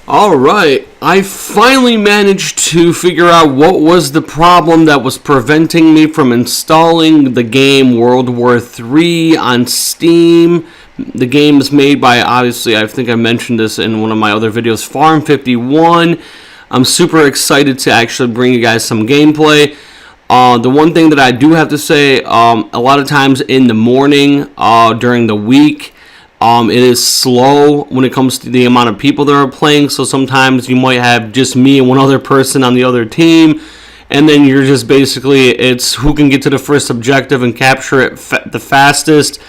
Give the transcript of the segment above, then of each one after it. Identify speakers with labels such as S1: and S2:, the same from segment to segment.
S1: Alright, I finally managed to figure out what was the problem that was preventing me from installing the game World War III on Steam. The game is made by, obviously, I think I mentioned this in one of my other videos, Farm 51. I'm super excited to actually bring you guys some gameplay. The one thing that I do have to say, a lot of times in the morning, during the week, it is slow when it comes to the amount of people that are playing, so sometimes you might have just me and one other person on the other team, and then you're just basically, it's who can get to the first objective and capture it the fastest,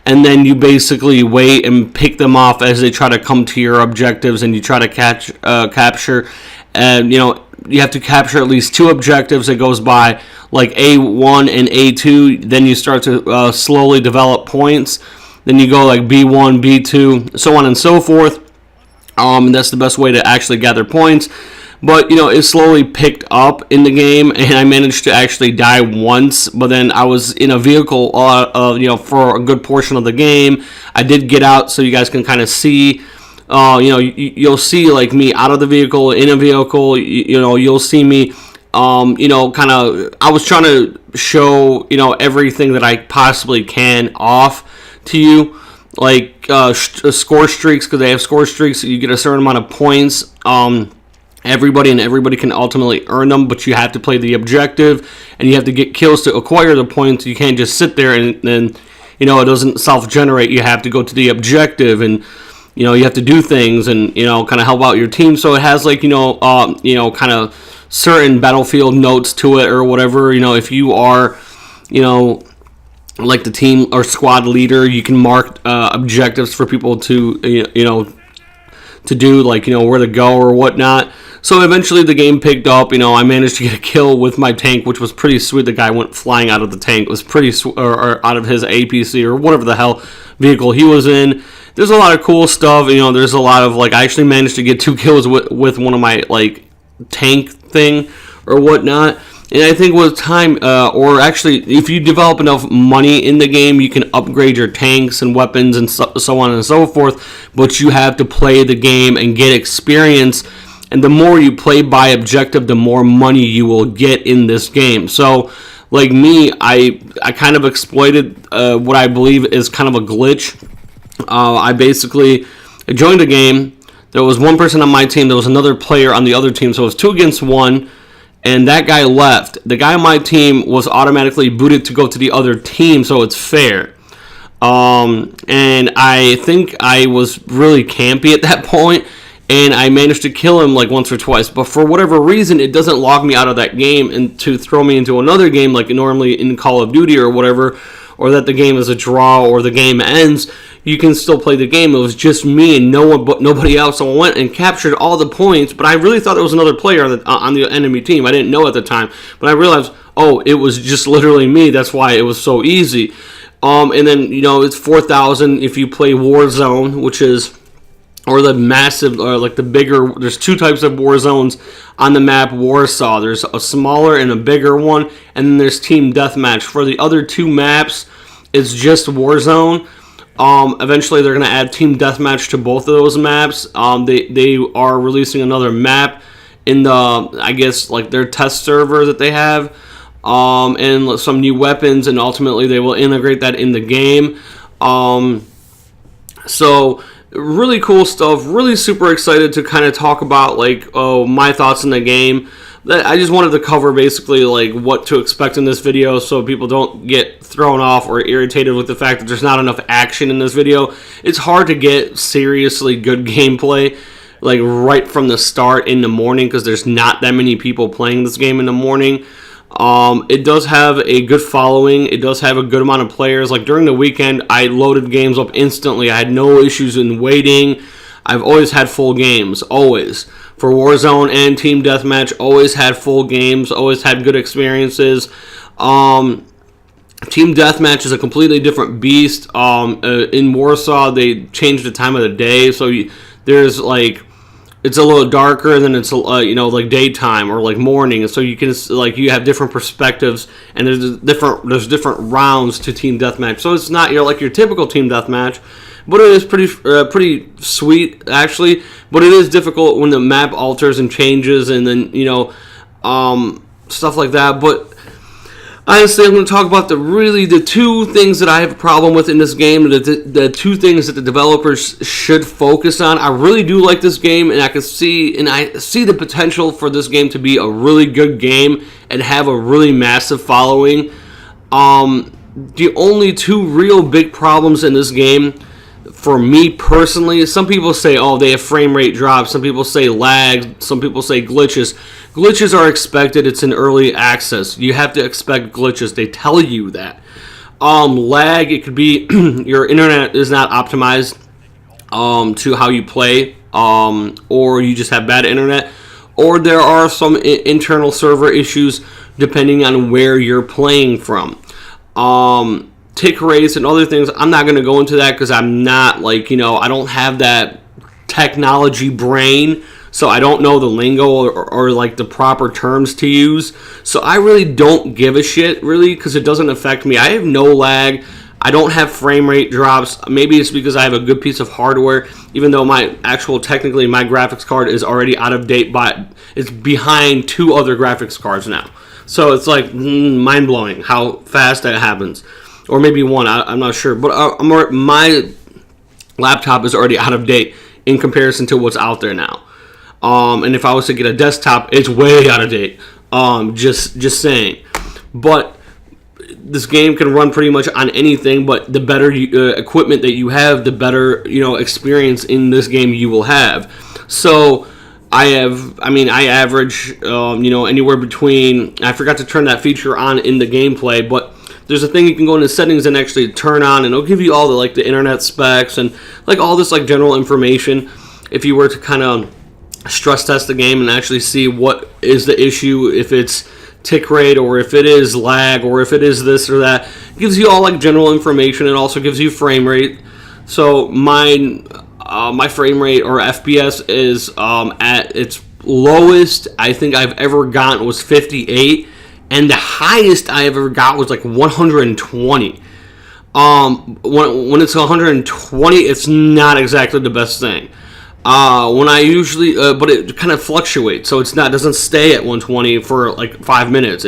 S1: and then you basically wait and pick them off as they try to come to your objectives, and you try to capture, and you have to capture at least 2 objectives. It goes by like A1 and A2, then you start to slowly develop points. Then you go like B1, B2, so on and so forth. And that's the best way to actually gather points. But, it slowly picked up in the game, and I managed to actually die once. But then I was in a vehicle, for a good portion of the game. I did get out, so you guys can kind of see. You'll see like me out of the vehicle, in a vehicle. You'll see me. I was trying to show, everything that I possibly can off to you, like score streaks, because they have score streaks. You get a certain amount of points. Everybody can ultimately earn them, but you have to play the objective, and you have to get kills to acquire the points. You can't just sit there and then, it doesn't self-generate. You have to go to the objective, and you have to do things, and kind of help out your team. So it has like kind of certain battlefield notes to it or whatever. If you are, like the team or squad leader, you can mark objectives for people to to do, like where to go or whatnot. So eventually the game picked up. I managed to get a kill with my tank, which was pretty sweet. The guy went flying out of the tank. It was pretty or out of his APC or whatever the hell vehicle he was in. There's a lot of cool stuff. There's a lot of I actually managed to get 2 kills with one of my tank thing or whatnot. And I think with time, or actually, if you develop enough money in the game, you can upgrade your tanks and weapons and so on and so forth. But you have to play the game and get experience. And the more you play by objective, the more money you will get in this game. So, like me, I kind of exploited what I believe is kind of a glitch. I basically joined a game. There was one person on my team. There was another player on the other team. So it was 2 against 1. And that guy left. The guy on my team was automatically booted to go to the other team, so it's fair. And I think I was really campy at that point, and I managed to kill him like once or twice. But for whatever reason, it doesn't log me out of that game and to throw me into another game like normally in Call of Duty or whatever, or that the game is a draw or the game ends. You can still play the game. It was just me and nobody else. So I went and captured all the points, but I really thought there was another player on the enemy team. I didn't know at the time, but I realized, it was just literally me. That's why it was so easy. And then, it's 4,000 if you play Warzone, which is, or the massive, or like the bigger, there's 2 types of war zones on the map Warsaw. There's a smaller and a bigger one, and then there's Team Deathmatch. For the other 2 maps, it's just Warzone. Eventually they're going to add Team Deathmatch to both of those maps. They are releasing another map in the, I guess, like their test server that they have, and some new weapons, and ultimately they will integrate that in the game. So really cool stuff. Really super excited to kind of talk about my thoughts in the game. I just wanted to cover basically what to expect in this video, so people don't get thrown off or irritated with the fact that there's not enough action in this video. It's hard to get seriously good gameplay right from the start in the morning, because there's not that many people playing this game in the morning. It does have a good following. It does have a good amount of players. Like during the weekend, I loaded games up instantly. I had no issues in waiting. I've always had full games, always. For Warzone and Team Deathmatch, always had full games, always had good experiences. Team Deathmatch is a completely different beast. In Warsaw, they changed the time of the day, so there's it's a little darker, and then it's daytime or morning, and so you can you have different perspectives, and there's different rounds to Team Deathmatch. So it's not your typical Team Deathmatch, but it is pretty sweet actually. But it is difficult when the map alters and changes, and then stuff like that. But honestly, I'm going to talk about the two things that I have a problem with in this game, the two things that the developers should focus on. I really do like this game, and I see the potential for this game to be a really good game and have a really massive following. The only two real big problems in this game, for me personally, some people say, oh, they have frame rate drops. Some people say lag. Some people say glitches. Glitches are expected. It's in early access. You have to expect glitches. They tell you that. Lag, it could be your internet is not optimized to how you play, or you just have bad internet, or there are some internal server issues depending on where you're playing from. Tick rates and other things, I'm not going to go into that because I'm not I don't have that technology brain, so I don't know the lingo or the proper terms to use. So I really don't give a shit, really, because it doesn't affect me. I have no lag. I don't have frame rate drops. Maybe it's because I have a good piece of hardware, even though technically my graphics card is already out of date, but it's behind two other graphics cards now. So it's mind-blowing how fast that happens. Or maybe one, I'm not sure. But my laptop is already out of date in comparison to what's out there now. And if I was to get a desktop, it's way out of date. Just saying. But this game can run pretty much on anything, but the better equipment that you have, the better experience in this game you will have. So I average anywhere between, I forgot to turn that feature on in the gameplay, but there's a thing you can go into settings and actually turn on, and it'll give you all the internet specs and all this general information. If you were to kind of stress test the game and actually see what is the issue, if it's tick rate or if it is lag or if it is this or that, it gives you all general information. It also gives you frame rate. So my frame rate or FPS is at its lowest I think I've ever gotten was 58. And the highest I ever got was 120. When it's 120, it's not exactly the best thing. When I usually, but it kind of fluctuates, so doesn't stay at 120 for 5 minutes.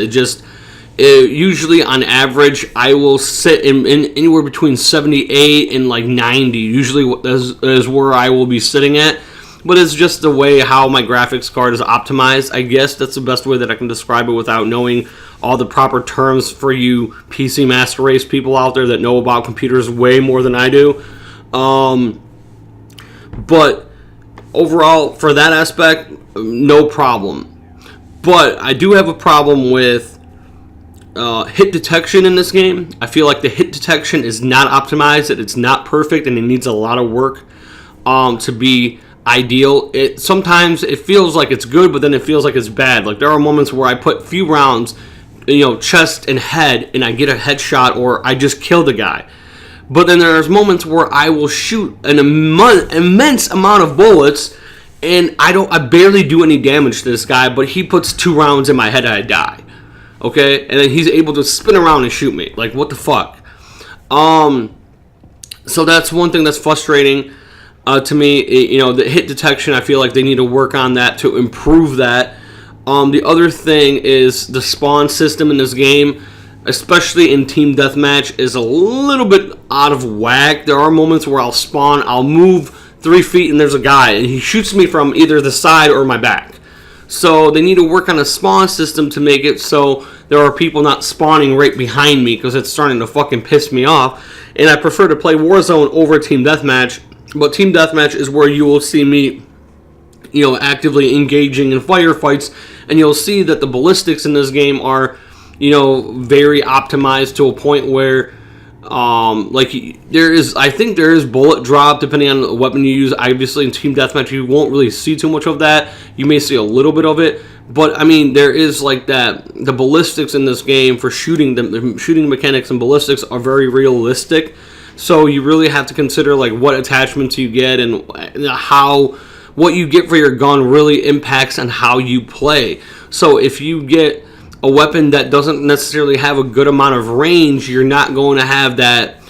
S1: Usually on average, I will sit in anywhere between 78 and 90. Usually is where I will be sitting at. But it's just the way how my graphics card is optimized. I guess that's the best way that I can describe it without knowing all the proper terms for you PC Master Race people out there that know about computers way more than I do. But overall, for that aspect, no problem. But I do have a problem with hit detection in this game. I feel like the hit detection is not optimized, that it's not perfect, and it needs a lot of work to be ideal. Sometimes it feels like it's good, but then it feels like it's bad. There are moments where I put few rounds, chest and head, and I get a headshot or I just kill the guy. But then there's moments where I will shoot an immense amount of bullets, and I barely do any damage to this guy, but he puts 2 rounds in my head and I die. Okay, and then he's able to spin around and shoot me. What the fuck? So that's one thing that's frustrating. To me, the hit detection, I feel like they need to work on that to improve that. The other thing is the spawn system in this game, especially in Team Deathmatch, is a little bit out of whack. There are moments where I'll move 3 feet and there's a guy, and he shoots me from either the side or my back. So they need to work on a spawn system to make it so there are people not spawning right behind me, because it's starting to fucking piss me off. And I prefer to play Warzone over Team Deathmatch. But Team Deathmatch is where you will see me, actively engaging in firefights, and you'll see that the ballistics in this game are, very optimized to a point where, I think there is bullet drop depending on the weapon you use. Obviously, in Team Deathmatch, you won't really see too much of that. You may see a little bit of it, but there is that. The ballistics in this game for shooting, the shooting mechanics and ballistics are very realistic. So you really have to consider what attachments you get and how what you get for your gun really impacts on how you play. So if you get a weapon that doesn't necessarily have a good amount of range, you're not going to have that,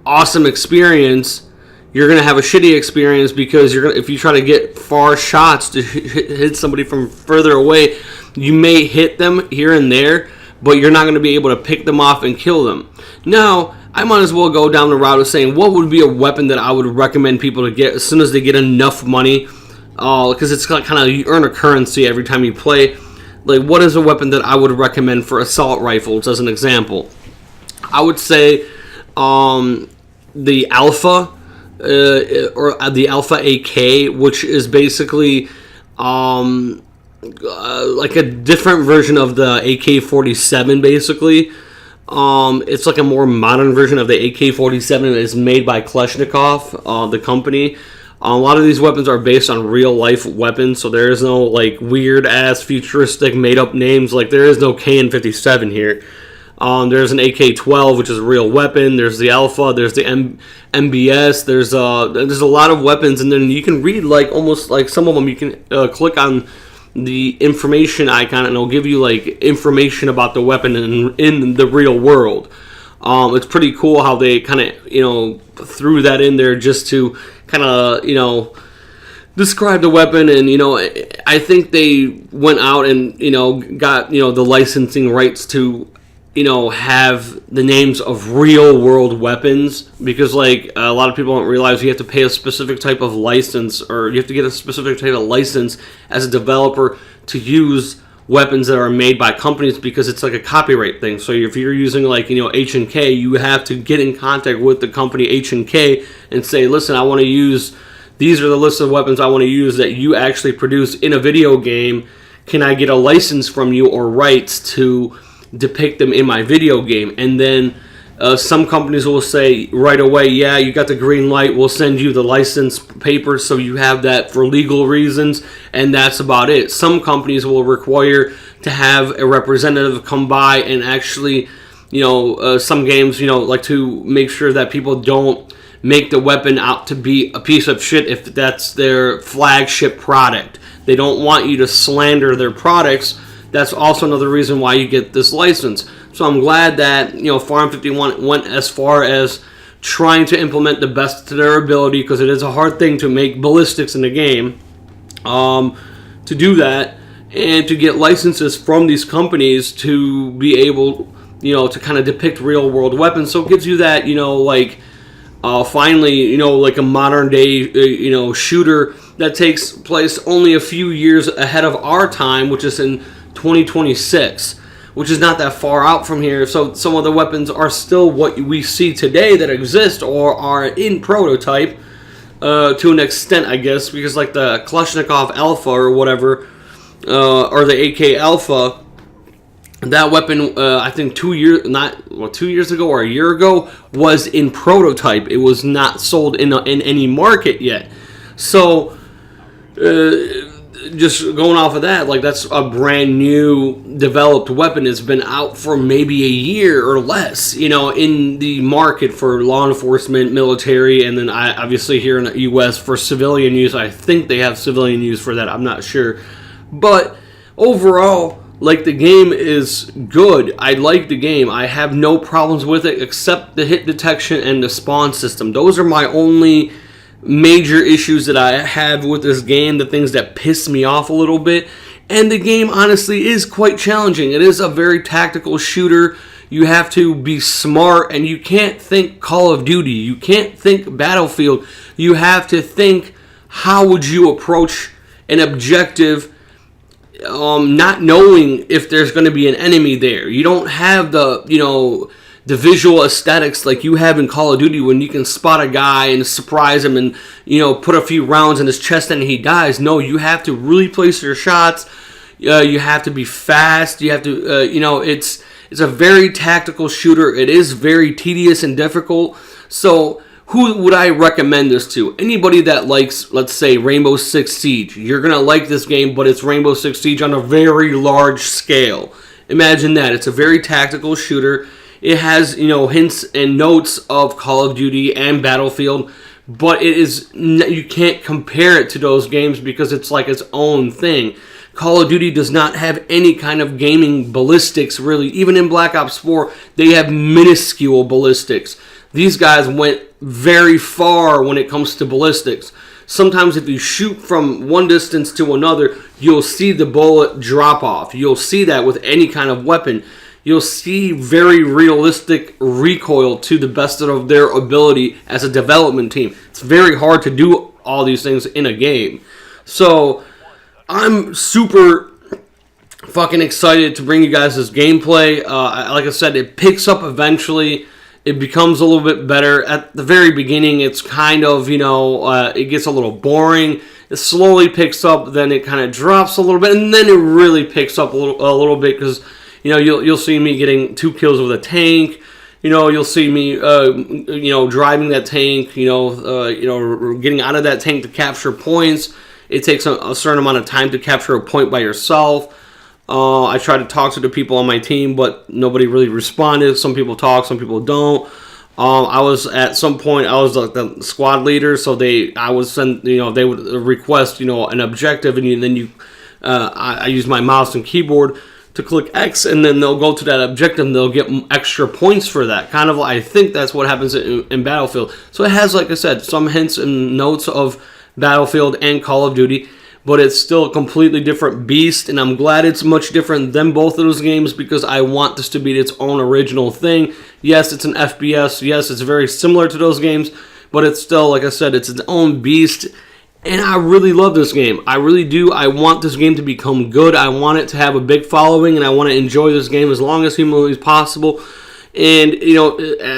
S1: awesome experience, you're going to have a shitty experience because if you try to get far shots to hit somebody from further away, you may hit them here and there, but you're not going to be able to pick them off and kill them. Now, I might as well go down the route of saying what would be a weapon that I would recommend people to get as soon as they get enough money, because it's kind of, you earn a currency every time you play. Like, what is a weapon that I would recommend for assault rifles as an example? I would say the Alpha, or the Alpha AK, which is basically like a different version of the AK-47, basically. It's like a more modern version of the AK-47. It is made by Kalashnikov, the company. A lot of these weapons are based on real-life weapons, so there is no, like, weird-ass, futuristic, made-up names. Like, there is no KN-57 here. There's an AK-12, which is a real weapon. There's the Alpha. There's the MBS. There's a lot of weapons, and then you can read, like, almost, like, some of them you can click on the information icon, and it'll give you, like, information about the weapon in the real world. It's pretty cool how they kind of, threw that in there just to kind of, describe the weapon. And, I think they went out and, got, the licensing rights to, have the names of real world weapons, because, like, a lot of people don't realize you have to pay a specific type of license, or you have to get a specific type of license as a developer to use weapons that are made by companies, because it's like a copyright thing. So if you're using, like, H&K, you have to get in contact with the company H&K and say, listen, I want to use, these are the list of weapons I want to use that you actually produce in a video game. Can I get a license from you or rights to depict them in my video game? And then some companies will say right away, yeah, you got the green light, we'll send you the license papers so you have that for legal reasons, and that's about it. Some companies will require to have a representative come by and actually, some games, like to make sure that people don't make the weapon out to be a piece of shit if that's their flagship product. They don't want you to slander their products. That's also another reason why you get this license. So I'm glad that, Farm 51 went as far as trying to implement the best to their ability, because it is a hard thing to make ballistics in the game. To do that and to get licenses from these companies to be able, to kind of depict real world weapons. So it gives you that, finally, like a modern day, shooter that takes place only a few years ahead of our time, which is in 2026, which is not that far out from here. So some of the weapons are still what we see today that exist or are in prototype to an extent, I guess, because like the Kalashnikov Alpha or whatever, or the AK Alpha, that weapon, I think 2 years ago or a year ago, was in prototype. It was not sold in any market yet. So just going off of that, like, that's a brand new developed weapon. It's been out for maybe a year or less, in the market for law enforcement, military, and then obviously here in the U.S. for civilian use. I think they have civilian use for that. I'm not sure. But overall, like, the game is good. I like the game. I have no problems with it except the hit detection and the spawn system. Those are my only major issues that I have with this game, the things that piss me off a little bit. And the game honestly is quite challenging. It is a very tactical shooter. You have to be smart, and you can't think Call of Duty. You can't think Battlefield. You have to think, how would you approach an objective, not knowing if there's going to be an enemy there. You don't have the visual aesthetics like you have in Call of Duty, when you can spot a guy and surprise him and, put a few rounds in his chest and he dies. No, you have to really place your shots. You have to be fast. You have to, it's a very tactical shooter. It is very tedious and difficult. So who would I recommend this to? Anybody that likes, let's say, Rainbow Six Siege. You're going to like this game, but it's Rainbow Six Siege on a very large scale. Imagine that. It's a very tactical shooter. It has, hints and notes of Call of Duty and Battlefield, but you can't compare it to those games because it's like its own thing. Call of Duty does not have any kind of gaming ballistics, really. Even in Black Ops 4, they have minuscule ballistics. these guys went very far when it comes to ballistics. Sometimes if you shoot from one distance to another, you'll see the bullet drop off. You'll see that with any kind of weapon. You'll see very realistic recoil to the best of their ability as a development team. It's very hard to do all these things in a game. So I'm super fucking excited to bring you guys this gameplay. Like I said, it picks up eventually. It becomes a little bit better. At the very beginning, it's kind of, it gets a little boring. It slowly picks up, then it kind of drops a little bit, and then it really picks up a little bit because, you'll see me getting 2 kills with a tank. You'll see me, driving that tank, getting out of that tank to capture points. It takes a certain amount of time to capture a point by yourself. I tried to talk to the people on my team, but nobody really responded. Some people talk, some people don't. I was at some point, I was like the squad leader, so they would request, an objective, and then I use my mouse and keyboard to click X, and then they'll go to that objective, and they'll get extra points for that. Kind of, I think that's what happens in Battlefield. So it has, like I said, some hints and notes of Battlefield and Call of Duty, but it's still a completely different beast, and I'm glad it's much different than both of those games because I want this to be its own original thing. Yes, it's an FPS. Yes, it's very similar to those games, but it's still, like I said, it's its own beast, and I really love this game. I really do. I want this game to become good. I want it to have a big following, and I want to enjoy this game as long as humanly possible. And,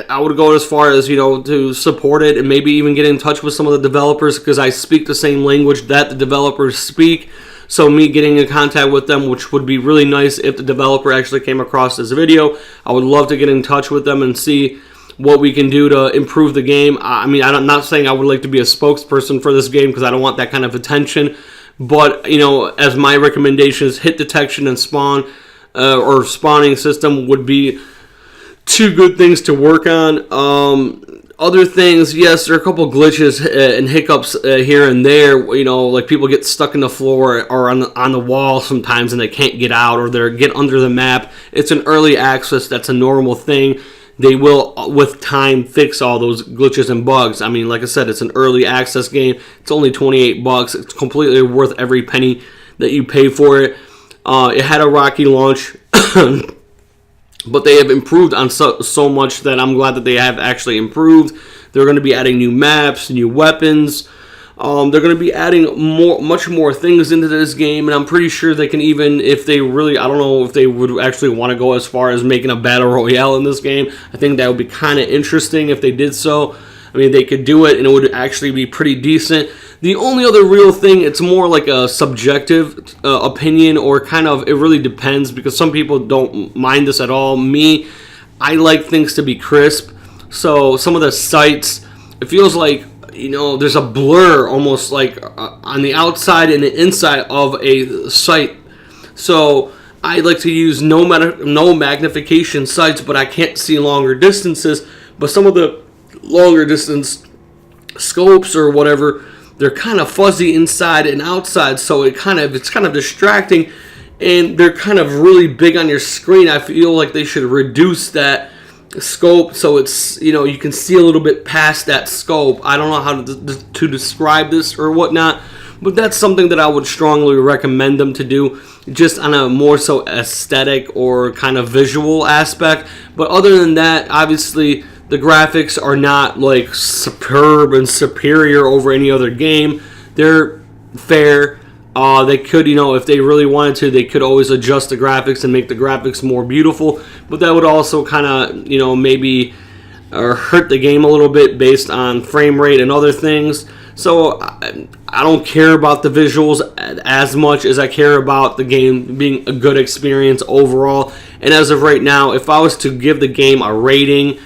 S1: I would go as far as, to support it and maybe even get in touch with some of the developers because I speak the same language that the developers speak. So me getting in contact with them, which would be really nice if the developer actually came across this video. I would love to get in touch with them and see what we can do to improve the game. I'm not saying I would like to be a spokesperson for this game because I don't want that kind of attention. But, as my recommendations, hit detection and spawn or spawning system would be 2 good things to work on. Other things, yes, there are a couple glitches and hiccups here and there. Like people get stuck in the floor or on the wall sometimes and they can't get out, or they get under the map. It's an early access. That's a normal thing. They will, with time, fix all those glitches and bugs. Like I said, it's an early access game. It's only $28. It's completely worth every penny that you pay for it. It had a rocky launch. But they have improved on so much that I'm glad that they have actually improved. They're going to be adding new maps, new weapons. They're going to be adding much more things into this game, and I'm pretty sure they can even, if they really, I don't know if they would actually want to go as far as making a battle royale in this game. I think that would be kind of interesting if they did so. They could do it, and it would actually be pretty decent. The only other real thing, it's more like a subjective opinion, or kind of, it really depends, because some people don't mind this at all. Me, I like things to be crisp. So some of the sights, it feels like, there's a blur almost like on the outside and the inside of a sight. So I like to use no magnification sights, but I can't see longer distances. But some of the longer distance scopes or whatever, they're kind of fuzzy inside and outside, so it's kind of distracting, and they're kind of really big on your screen. I feel like they should reduce that scope so it's, you can see a little bit past that scope. I don't know how to describe this or whatnot, but that's something that I would strongly recommend them to do, just on a more so aesthetic or kind of visual aspect. But other than that, obviously, the graphics are not like superb and superior over any other game. They're fair. They could, if they really wanted to, they could always adjust the graphics and make the graphics more beautiful. But that would also kind of, maybe hurt the game a little bit based on frame rate and other things. So I don't care about the visuals as much as I care about the game being a good experience overall. And as of right now, if I was to give the game a rating,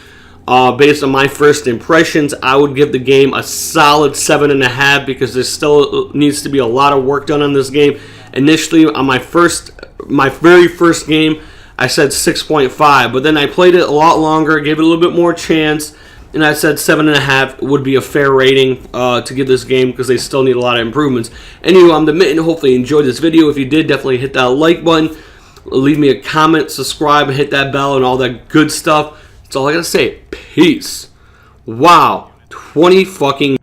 S1: based on my first impressions, I would give the game a solid 7.5 because there still needs to be a lot of work done on this game. Initially, on my very first game, I said 6.5, but then I played it a lot longer, gave it a little bit more chance, and I said 7.5 would be a fair rating to give this game because they still need a lot of improvements. Anyway, I'm the Mitten. Hopefully you enjoyed this video. If you did, definitely hit that like button, leave me a comment, subscribe, and hit that bell and all that good stuff. That's all I gotta say. Peace. Wow, 20 fucking